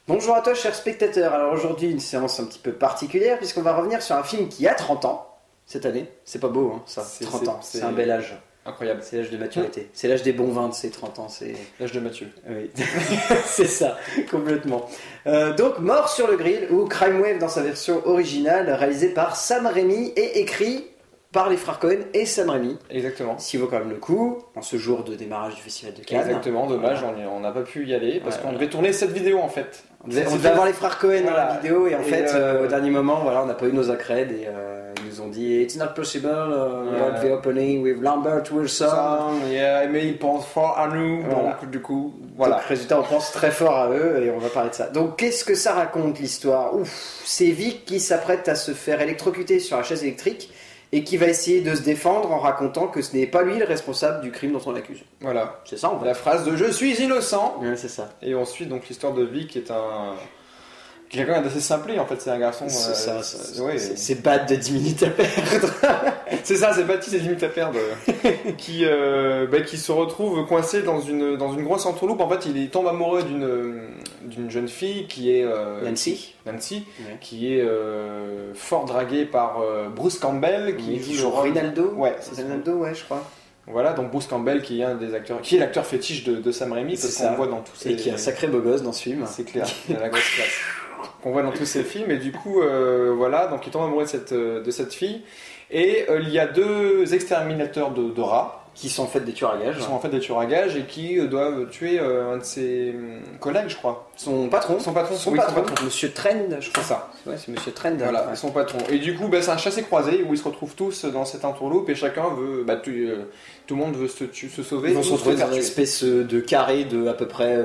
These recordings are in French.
Bonjour à toi, chers spectateurs. Alors aujourd'hui, une séance un petit peu particulière puisqu'on va revenir sur un film qui a 30 ans cette année. C'est pas beau, hein, ça, 30 ans. C'est un bel âge. Incroyable. C'est l'âge de maturité. C'est l'âge des bons vins de ces 30 ans. C'est l'âge de Mathieu. Oui, c'est ça, complètement. Donc, Mort sur le grill ou Crime Wave dans sa version originale, réalisé par Sam Raimi et écrit par les frères Cohen et Sam Raimi. Exactement. Ce qui vaut quand même le coup, en ce jour de démarrage du Festival de Cannes. Exactement, dommage, on n'a pas pu y aller parce qu'on devait tourner cette vidéo en fait. On devait avoir les frères Cohen dans la vidéo et en fait, au dernier moment, voilà, on n'a pas eu nos accrèdes et ils nous ont dit It's not possible, at the opening with Lambert Wilson. Mais ils pensent fort à nous, donc du coup, voilà. Donc, résultat, on pense très fort à eux et on va parler de ça. Donc, qu'est-ce que ça raconte l'histoire? C'est Vic qui s'apprête à se faire électrocuter sur la chaise électrique et qui va essayer de se défendre en racontant que ce n'est pas lui le responsable du crime dont on l'accuse. Voilà. C'est ça, en fait. La phrase de « Je suis innocent ». Ouais, c'est ça. Et on suit donc l'histoire de Vic qui est quelqu'un d'assez simplé en fait, c'est un garçon... C'est bad de 10 minutes à perdre. C'est ça, c'est bâti, c'est 10 minutes à perdre. qui se retrouve coincé dans une grosse entourloupe. En fait, il tombe amoureux d'une jeune fille qui est... Nancy, ouais. Qui est fort draguée par Bruce Campbell, qui joue le Rinaldo. Ouais, c'est Rinaldo, ouais, je crois. Voilà, donc Bruce Campbell qui est un des acteurs, qui est l'acteur fétiche de Sam Raimi, parce qu'on voit dans tous ses... Et qui est un sacré beau gosse dans ce film. C'est clair, il a la grosse classe. Qu'on voit dans tous ses films, et du coup, voilà, donc il tombe amoureux de cette fille, et il y a deux exterminateurs de rats, qui sont en fait des tueurs à gages. Qui sont en fait des tueurs à gages et qui doivent tuer un de ses collègues, je crois. Son patron. Son patron. Monsieur Trend, je crois. C'est ça. Ouais, c'est Monsieur Trend. Voilà, son patron. Et du coup, c'est un chassé-croisé où ils se retrouvent tous dans cette entourloupe et chacun veut... tout le monde veut se sauver. Ils vont se retrouver dans une espèce de carré de à peu près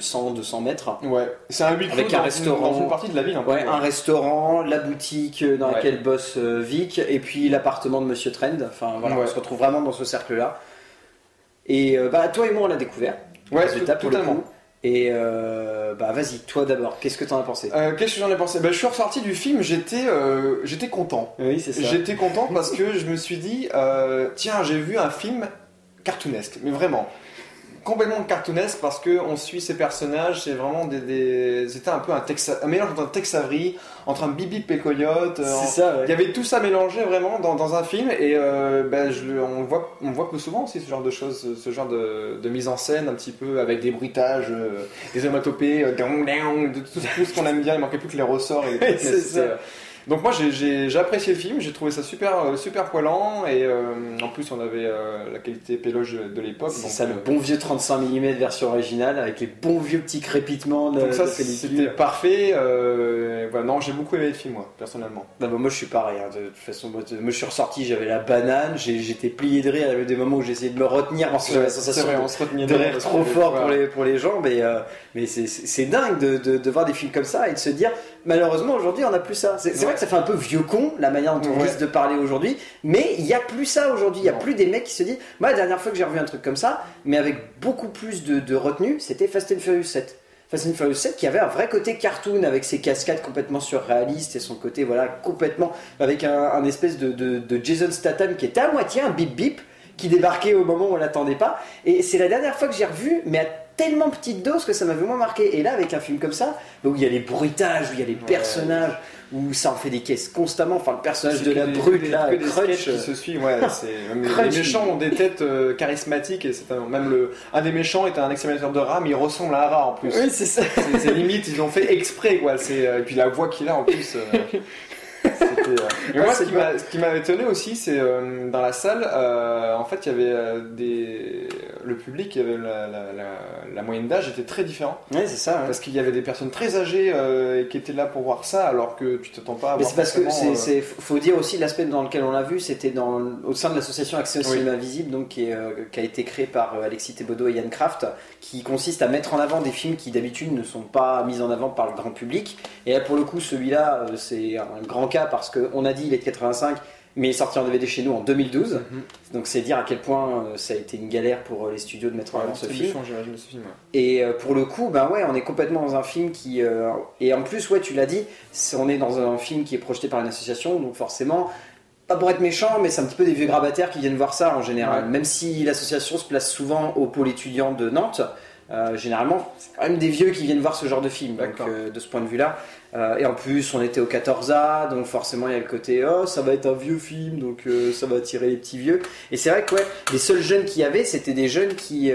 100-200 mètres. Ouais. C'est un huis clos avec un restaurant. Dans une partie de la ville. Un restaurant, la boutique dans laquelle bosse Vic, et puis l'appartement de Monsieur Trend. Enfin voilà, on se retrouve vraiment dans ce cercle-là. Et toi et moi on l'a découvert. Ouais, totalement. Et vas-y, toi d'abord, qu'est-ce que t'en as pensé? Qu'est-ce que j'en ai pensé? Je suis ressorti du film, j'étais content. Oui, c'est ça. J'étais content parce que je me suis dit, tiens, j'ai vu un film cartoonesque, mais vraiment. Complètement cartoonesque parce qu'on suit ces personnages, c'est vraiment c'était un peu un mélange entre un Tex Avery, entre un Bip Bip et Coyote. C'est ça, ouais. Il y avait tout ça mélangé vraiment dans un film et on voit peu souvent aussi ce genre de choses, ce genre de mise en scène un petit peu avec des bruitages, des onomatopées, tout ce qu'on aime bien, il manquait plus que les ressorts. C'est ça. Donc moi j'ai apprécié le film, j'ai trouvé ça super poilant et en plus on avait la qualité péloge de l'époque. C'est ça, le bon vieux 35 mm version originale avec les bons vieux petits crépitements de donc ça pellicule. c'était parfait. Voilà, non, j'ai beaucoup aimé le film moi personnellement. Moi je suis pareil, hein, de toute façon moi je suis ressorti, j'avais la banane, j'étais plié de rire, il y avait des moments où j'essayais de me retenir parce que j'avais la sensation de rire trop fort pour les gens, mais c'est dingue de voir des films comme ça et de se dire malheureusement aujourd'hui on n'a plus ça. C'est vrai que ça fait un peu vieux con la manière dont on risque de parler aujourd'hui, mais il n'y a plus ça aujourd'hui, il n'y a plus des mecs qui se disent, moi la dernière fois que j'ai revu un truc comme ça, mais avec beaucoup plus de retenue, c'était Fast and Furious 7. Fast and Furious 7 qui avait un vrai côté cartoon avec ses cascades complètement surréalistes et son côté complètement avec un espèce de Jason Statham qui était à moitié un bip bip qui débarquait au moment où on l'attendait pas, et c'est la dernière fois que j'ai revu, mais à tellement petite dose que ça m'avait moins marqué. Et là avec un film comme ça où il y a les bruitages, où il y a les personnages, où ça en fait des caisses constamment, enfin le personnage de la brute là, Crunch qui se suit, les méchants ont des têtes charismatiques et un des méchants est un exterminateur de rats mais il ressemble à un rat en plus. Oui, c'est ça. C'est limite, ils ont fait exprès quoi, et puis la voix qu'il a en plus. Et moi, ce qui m'a étonné aussi, c'est dans la salle, en fait, il y avait le public, il y avait la moyenne d'âge était très différent. Oui, c'est ça. Ouais. Parce qu'il y avait des personnes très âgées qui étaient là pour voir ça, alors que tu t'attends pas à voir. Mais c'est parce que faut dire aussi l'aspect dans lequel on l'a vu, c'était au sein de l'association Accès au cinéma visible, donc qui a été créée par Alexis Thébaudeau et Yann Kraft, qui consiste à mettre en avant des films qui d'habitude ne sont pas mis en avant par le grand public. Et là, pour le coup, celui-là, c'est un grand cas parce qu'on a dit il est de 85, mais il est sorti en DVD chez nous en 2012. Donc c'est dire à quel point ça a été une galère pour les studios de mettre en avant ce film. Et pour le coup, on est complètement dans un film qui... et en plus, tu l'as dit, on est dans un film qui est projeté par une association, donc forcément... Pas pour être méchant, mais c'est un petit peu des vieux grabataires qui viennent voir ça en général. Même si l'association se place souvent au pôle étudiant de Nantes, généralement c'est quand même des vieux qui viennent voir ce genre de film, donc de ce point de vue là. Et en plus on était au 14A, donc forcément il y a le côté oh ça va être un vieux film, donc ça va attirer les petits vieux. Et c'est vrai que les seuls jeunes qu'il y avait, c'était des jeunes qui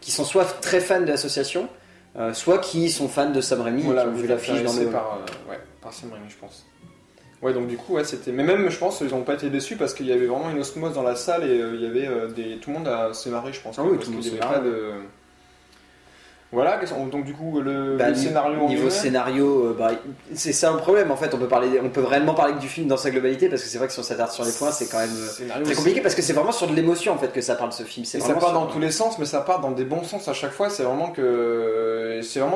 sont soit très fans de l'association, soit qui sont fans de Sam Raimi, voilà, qui ont vu l'affiche dans le... par Sam Raimi je pense. Ouais, donc du coup, c'était. Mais même, je pense, ils n'ont pas été déçus parce qu'il y avait vraiment une osmose dans la salle et il y avait tout le monde s'est marré, je pense. Ah oui, parce tout le monde qu'il y s'est avait marré. pas de. Voilà, donc du coup, le scénario. Niveau scénario, c'est ça un problème en fait. On peut réellement parler que du film dans sa globalité parce que c'est vrai que si on s'attarde sur les points, c'est quand même très compliqué parce que c'est vraiment sur de l'émotion en fait que ça parle ce film. Et ça part dans tous les sens, mais ça part dans des bons sens à chaque fois. C'est vraiment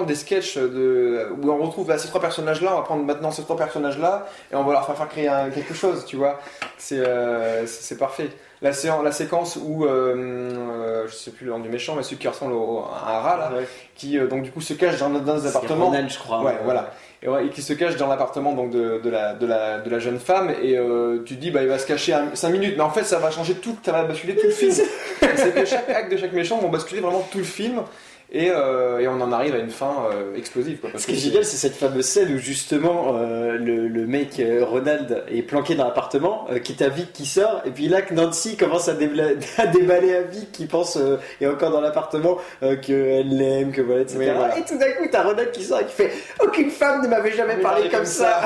des sketchs où on retrouve ces trois personnages là. On va prendre maintenant ces trois personnages là et on va leur faire créer quelque chose, tu vois. C'est parfait. La séquence où je sais plus le nom du méchant, mais celui qui ressemble à un rat là, qui donc du coup se cache dans des appartements. Ronald, je crois. Ouais, voilà. Et qui se cache dans l'appartement donc de la jeune femme et tu te dis il va se cacher 5 minutes, mais en fait ça va changer tout, ça va basculer tout le film. C'est que chaque acte de chaque méchant vont basculer vraiment tout le film. Et on en arrive à une fin explosive. Quoi, Ce qui est génial, c'est cette fameuse scène où justement le mec Ronald est planqué dans l'appartement, qui est à Vic qui sort, et puis là que Nancy commence à déballer à Vic qui pense est encore dans l'appartement, qu'elle l'aime, que voilà, etc. Oui, voilà. Et tout d'un coup, t'as Ronald qui sort et qui fait aucune femme ne m'avait jamais parlé comme ça.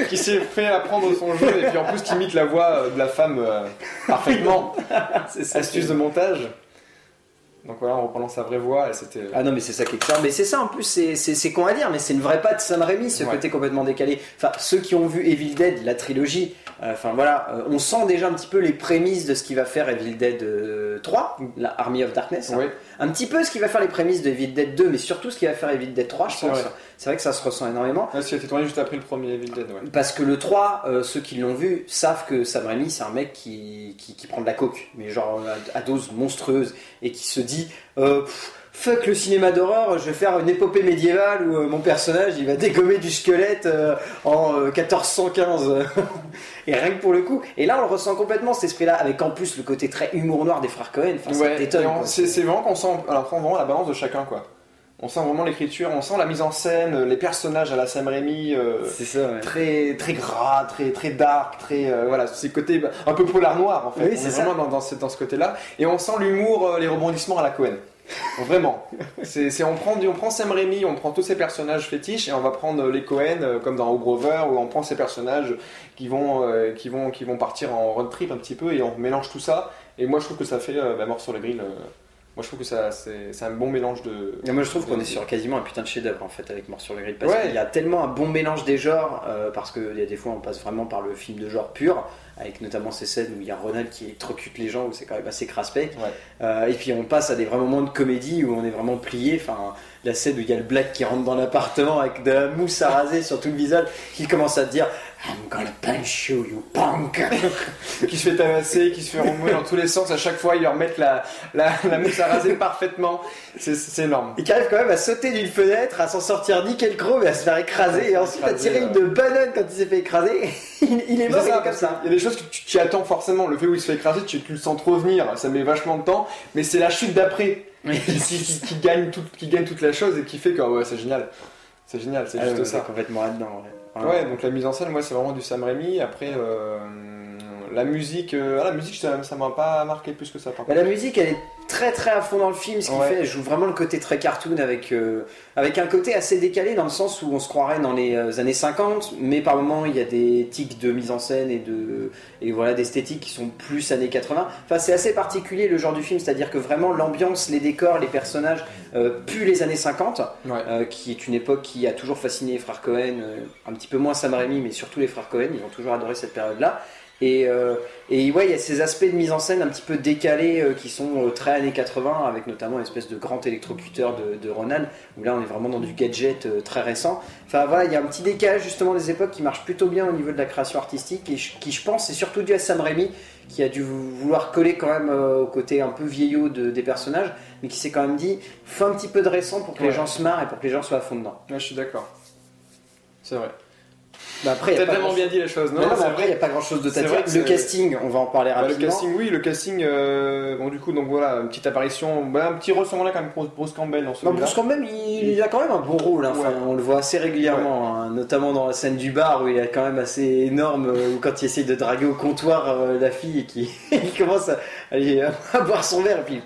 Qui s'est fait apprendre son jeu et puis en plus qui imite la voix de la femme parfaitement. C'est astuce de montage. Donc voilà, en reprenant sa vraie voix, et c'était... Ah non, mais c'est ça qui est excellent. Mais c'est ça, en plus, c'est con à dire, mais c'est une vraie patte Sam Raimi, ce côté complètement décalé. Enfin, ceux qui ont vu Evil Dead, la trilogie, on sent déjà un petit peu les prémices de ce qu'il va faire Evil Dead 3, la Army of Darkness. Oui. Un petit peu ce qui va faire les prémices de Evil Dead 2, mais surtout ce qui va faire Evil Dead 3, je pense. C'est vrai que ça se ressent énormément. Ouais, ça a été tourné juste après le premier Evil Dead, ouais. Parce que le 3, ceux qui l'ont vu savent que Sam Raimi, c'est un mec qui prend de la coke, mais genre à dose monstrueuse, et qui se dit fuck le cinéma d'horreur, je vais faire une épopée médiévale où mon personnage il va dégommer du squelette en 1415. Et rien que pour le coup. Et là on le ressent complètement cet esprit-là, avec en plus le côté très humour noir des frères Cohen. Enfin, ça t'étonne. C'est vraiment qu'on sent, vraiment la balance de chacun, quoi. On sent vraiment l'écriture, on sent la mise en scène, les personnages à la Sam Raimi, c'est ça, ouais. très, très gras, très dark, voilà, ces côtés un peu polar noir en fait. Oui, on est vraiment dans ce côté-là. Et on sent l'humour, les rebondissements à la Cohen. Vraiment. On prend Sam Raimi, on prend tous ces personnages fétiches et on va prendre les Cohen comme dans Brother où on prend ces personnages qui vont partir en road trip un petit peu et on mélange tout ça. Et moi je trouve que ça fait Mort sur le grill. Moi je trouve que c'est un bon mélange de... Et moi je trouve qu'on est sur quasiment un putain de chef-d'œuvre en fait avec Mort sur le grill, parce qu'il y a tellement un bon mélange des genres, parce qu'il y a des fois on passe vraiment par le film de genre pur, avec notamment ces scènes où il y a Ronald qui électrocute les gens, où c'est quand même assez crasse-pec, et puis on passe à des vrais moments de comédie où on est vraiment plié, enfin la scène où il y a le Black qui rentre dans l'appartement avec de la mousse à raser sur tout le visage, qui commence à te dire I'm gonna punch you, you punk. Qui se fait tabasser, qui se fait remuer dans tous les sens. À chaque fois, ils leur mettent la mousse à raser parfaitement. C'est énorme. Et qui arrive quand même à sauter d'une fenêtre, à s'en sortir nickel chrome et à se faire écraser. Et ensuite à tirer une banane quand il s'est fait écraser. il est mort, comme ça. Il y a des choses que tu attends forcément. Le fait où il se fait écraser, tu le sens trop venir. Ça met vachement de temps. Mais c'est la chute d'après qui gagne toute la chose et qui fait que c'est génial. C'est génial, c'est juste ça. Complètement là-dedans. Ouais, donc la mise en scène, moi c'est vraiment du Sam Raimi. Après, la musique, ça m'a pas marqué plus que ça. La musique, elle est très très à fond dans le film, ce qui fait, elle joue vraiment le côté très cartoon avec un côté assez décalé dans le sens où on se croirait dans les années 50, mais par moments il y a des tics de mise en scène et voilà d'esthétique qui sont plus années 80. Enfin, c'est assez particulier le genre du film, c'est-à-dire que vraiment l'ambiance, les décors, les personnages puent les années 50, qui est une époque qui a toujours fasciné les frères Cohen, un petit peu moins Sam Raimi, mais surtout les frères Cohen, ils ont toujours adoré cette période-là. Et il y a ces aspects de mise en scène un petit peu décalés qui sont très années 80, avec notamment une espèce de grand électrocuteur de Ronald, où là on est vraiment dans du gadget très récent. Enfin voilà, il y a un petit décalage justement des époques qui marche plutôt bien au niveau de la création artistique, et qui je pense c'est surtout dû à Sam Raimi, qui a dû vouloir coller quand même au côté un peu vieillot des personnages, mais qui s'est quand même dit, faut un petit peu de récent pour que les gens se marrent et pour que les gens soient à fond dedans. Ouais, je suis d'accord. C'est vrai. Après, t'as tellement bien dit les choses. Non, après, il n'y a pas grand chose de tâter. Le casting, on va en parler rapidement. Le casting, bon, du coup, donc voilà, une petite apparition, un petit ressemblant quand même pour Bruce Campbell dans celui-là. Bruce Campbell, il a quand même un bon rôle, hein. Enfin, on le voit assez régulièrement, hein, notamment dans la scène du bar où il est quand même assez énorme, où quand il essaye de draguer au comptoir la fille et qu'il commence à boire son verre et puis.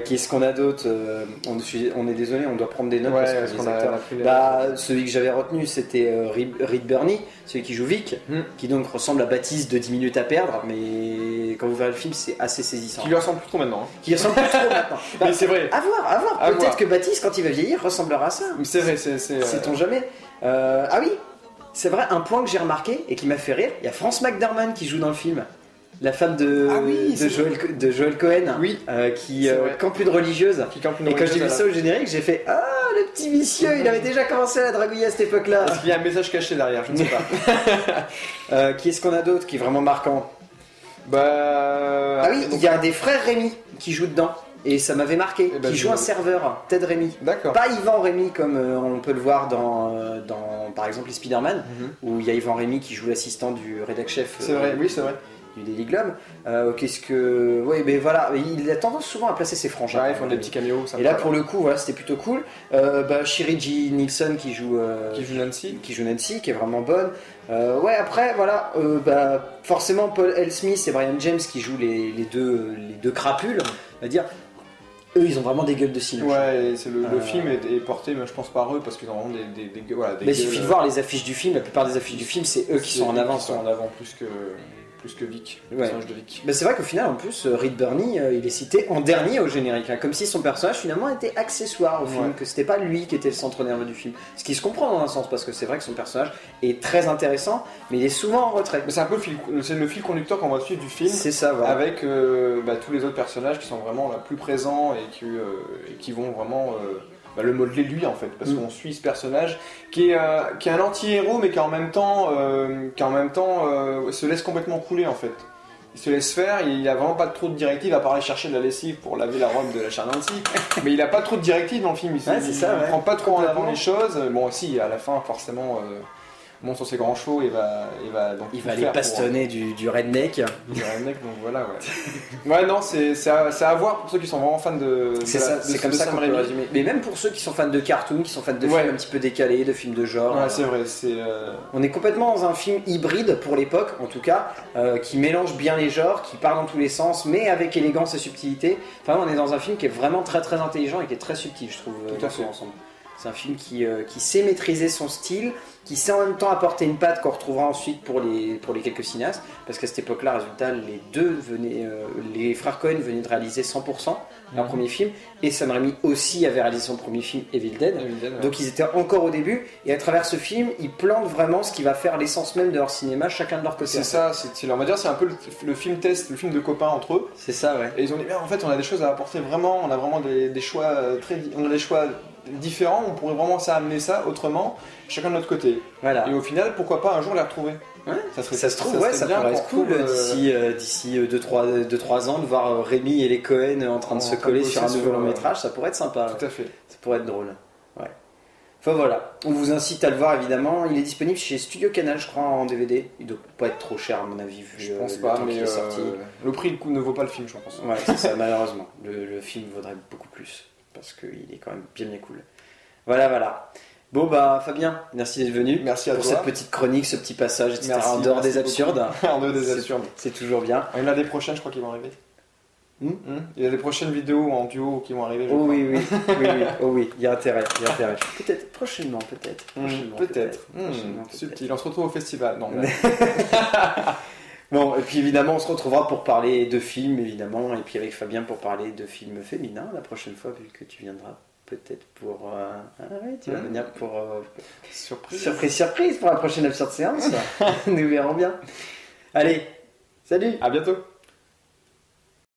Qu'est-ce qu'on a d'autre on est désolé, on doit prendre des notes parce que les acteurs... celui que j'avais retenu, c'était Reed Birney, celui qui joue Vic, qui donc ressemble à Baptiste de 10 minutes à perdre, mais quand vous verrez le film, c'est assez saisissant. Qui lui ressemble plus trop maintenant. Hein. Qui ressemble plus trop maintenant. Mais c'est vrai. À voir. Peut-être que Baptiste, quand il va vieillir, ressemblera à ça. C'est vrai, Sait-on jamais. Ah oui, c'est vrai, un point que j'ai remarqué et qui m'a fait rire, il y a France McDormand qui joue dans le film. La femme de Joel Cohen, qui campe une religieuse. Et quand j'ai vu ça au générique, j'ai fait ah, le petit vicieux, il avait déjà commencé à la dragouiller à cette époque-là. Est-ce qu'il y a un message caché derrière? Je ne sais pas. Qui est-ce qu'on a d'autre qui est vraiment marquant? Ah oui, il y a des frères Rémy qui jouent dedans. Et ça m'avait marqué, qui joue un serveur, Ted Rémy. D'accord. Pas Yvan Rémy comme on peut le voir dans par exemple les Spider-Man, où il y a Yvan Rémy qui joue l'assistant du rédac chef. C'est vrai, oui, c'est vrai. Du Daily Globe. Qu'est-ce que. Oui, mais voilà, il a tendance souvent à placer ses frangins. Ouais, ils font des petits caméos. Et là, pour le coup, voilà, c'était plutôt cool. Shiri G. Nielsen qui joue Nancy. Qui est vraiment bonne. Ouais, après, voilà, forcément, Paul L. Smith et Brian James qui jouent les deux crapules, on va dire. Eux, ils ont vraiment des gueules de cinéma. Ouais, le film est porté, mais je pense par eux, parce qu'ils ont vraiment des gueules. Voilà, mais il suffit de voir les affiches du film. La plupart des affiches du film, c'est eux qui sont en avant. Ils sont en avant plus que Vic, le personnage de Vic. C'est vrai qu'au final, en plus, Reed Birney, il est cité en dernier au générique, hein, comme si son personnage finalement était accessoire au film, que c'était pas lui qui était le centre nerveux du film. Ce qui se comprend dans un sens, parce que c'est vrai que son personnage est très intéressant, mais il est souvent en retrait. Mais c'est un peu le fil conducteur qu'on va suivre du film. C'est ça, voilà. Avec tous les autres personnages qui sont vraiment là, plus présents et qui vont vraiment le modeler lui en fait, parce qu'on suit ce personnage qui est un anti-héros mais qui en même temps se laisse complètement couler en fait. Il se laisse faire, il a vraiment pas trop de directives à part aller chercher de la lessive pour laver la robe de la chère Nancy, mais il a pas trop de directives dans le film, il prend pas trop en avant les choses. Bon si, à la fin forcément monte sur ses grands chevaux et va aller bastonner du redneck. Du redneck, donc voilà, ouais, non, c'est à voir pour ceux qui sont vraiment fans de. C'est comme ça qu'on peut résumer. Mais même pour ceux qui sont fans de cartoons, qui sont fans de films un petit peu décalés, de films de genre. Ouais, c'est vrai. On est complètement dans un film hybride pour l'époque, en tout cas, qui mélange bien les genres, qui part dans tous les sens, mais avec élégance et subtilité. Enfin, on est dans un film qui est vraiment très très intelligent et qui est très subtil, je trouve. Tout à fait. Ensemble. C'est un film qui sait maîtriser son style, qui sait en même temps apporter une patte qu'on retrouvera ensuite pour les quelques cinéastes, parce qu'à cette époque-là, résultat, les frères Coen venaient de réaliser 100% leur premier film, et Sam Raimi aussi avait réalisé son premier film, Evil Dead, donc ils étaient encore au début, et à travers ce film, ils plantent vraiment ce qui va faire l'essence même de leur cinéma, chacun de leur côté. C'est ça, on va dire c'est un peu le film test, le film de copains entre eux. C'est ça, ouais. Et ils ont dit, en fait, on a des choses à apporter vraiment, on a vraiment des choix on a des choix différents, on pourrait vraiment amener ça autrement, chacun de notre côté. Voilà. Et au final, pourquoi pas un jour les retrouver? Ouais, ça se trouve, ça pourrait être cool d'ici 2-3 ans de voir Rémi et les Coen en train de se coller sur un nouveau long métrage, ça pourrait être sympa. Tout à fait. Ça pourrait être drôle. Ouais. Enfin voilà, on vous incite à le voir évidemment, il est disponible chez Studio Canal je crois en DVD, il doit pas être trop cher à mon avis vu je pense pas, mais est sorti. Le prix ne vaut pas le film je pense. Ouais c'est ça malheureusement, le film vaudrait beaucoup plus parce qu'il est quand même bien cool. Voilà. Bon Fabien, merci d'être venu. Merci à toi. Pour cette petite chronique, ce petit passage, etc. Merci, en dehors des absurdes. En dehors des absurdes. C'est toujours bien. Il y en a des prochaines, je crois, qui vont arriver. Il y a des prochaines vidéos en duo qui vont arriver. Oui, il y a intérêt. Peut-être prochainement, peut-être. Subtil. On se retrouve au festival. Non. Bon, et puis évidemment, on se retrouvera pour parler de films, évidemment, et puis avec Fabien pour parler de films féminins la prochaine fois, vu que tu viendras. Peut-être pour... tu vas venir pour... Surprise pour la prochaine absurde séance. Nous verrons bien. Allez, salut. À bientôt.